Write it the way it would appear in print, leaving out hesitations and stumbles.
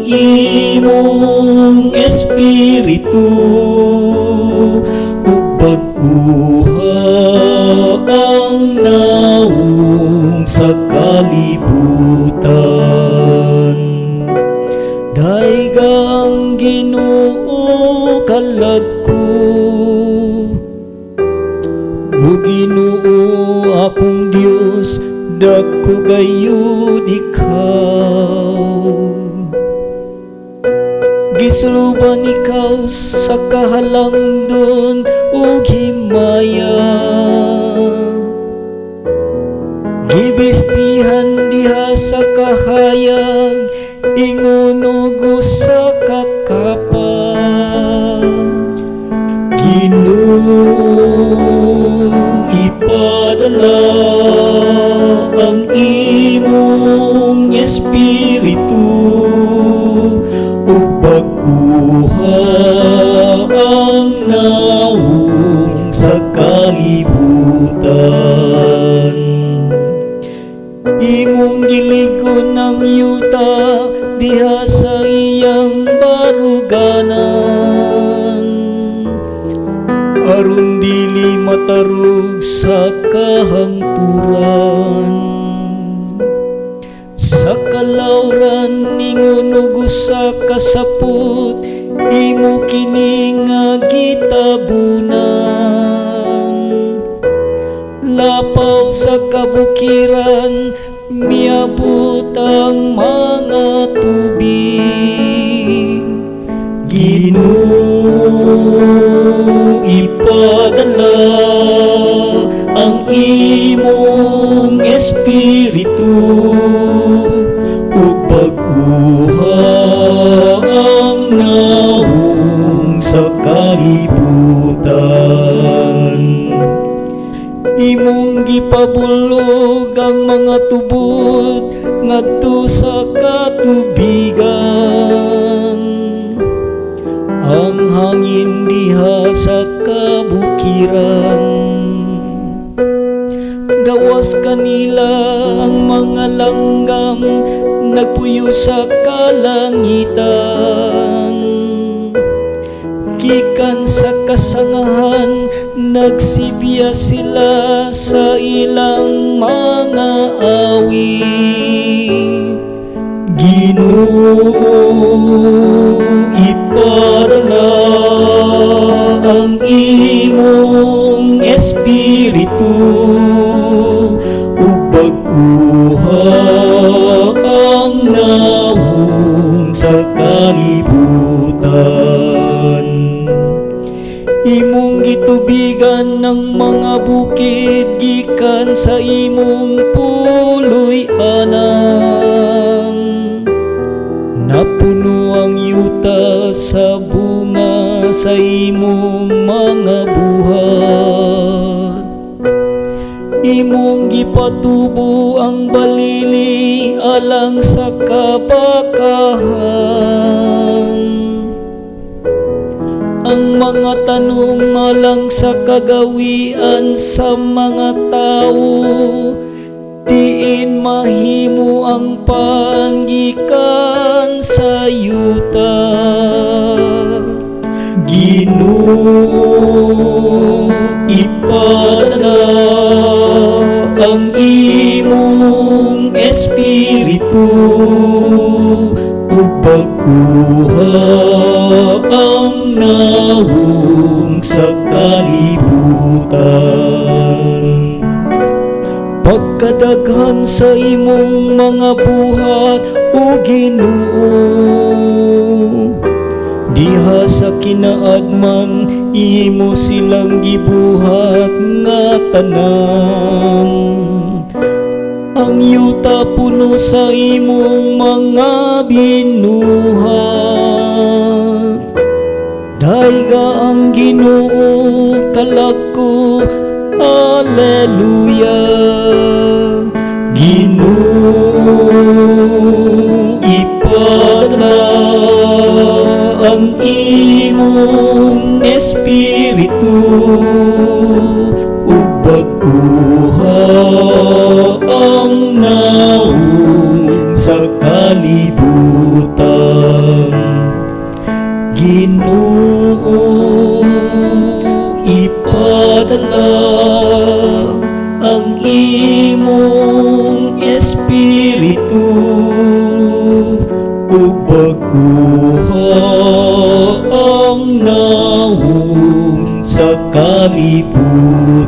imong espiritu, ug bag-uha ang nawong sa kalibutan. Daigang Ginoo kalagko, o Ginoo akong Dios, dako gayud ikaw. Gisuluban ikaw sa kahalangdon ug himaya, gibistihan diha sa kahayag, ingon ug usa ka kapa. Ginoo, ipadala ang imong espiritu, ug bag-uha ang nawong sa kalibutan. Imong giligon ang yuta diha sa iyang baruganan, aron dili matarog sa kahangturan. Sa kalawran ningon ug usa ka saput, imo kini nga gitabunan. Lapaw sa kabukiran, miabot ang mga tubig. Ginoo, ipadala ang imong espiritu, ug bag-uha ang nawong sa kalibutan. Imong gipabulog ang mga tubod ngadto sa katubigan, ang hangin diha sa kabukiran. Gawas kanila ang mga langgam, nagpuyo sa kalangitan. Gikan sa kasangahan, nagsibya sila sa ilang mga awit. Ginoo, ipadala ang imong espiritu, ug bag-uha ang nawong sa kalibutan. Imong gitubigan ng mga bukid gikan sa imong puloy-anan. Napuno ang yuta sa bunga sa imong mga buhat. Imong gipatubo ang balili alang sa kabakahan. Ang mga tanom alang sa kagawian sa mga tao, diin mahimo ang panggikan sa yuta. Ginoo, ipadala ang imong espiritu, ug bag-uha ang nawong sa kalibutan. Pagkadaghan sa imong mga buhat, o Ginoo, diha sa kinaadman, imo silang gibuhat nga tanan. Ang yuta puno sa imong mga binuhat. Daiga ang Ginoo kalagko, Alleluia. Ginoo, ipadala ang imong espiritu, ug bag-uha ang nawong sa kalibutan. ug pagkuha ang naong sa kalibutan.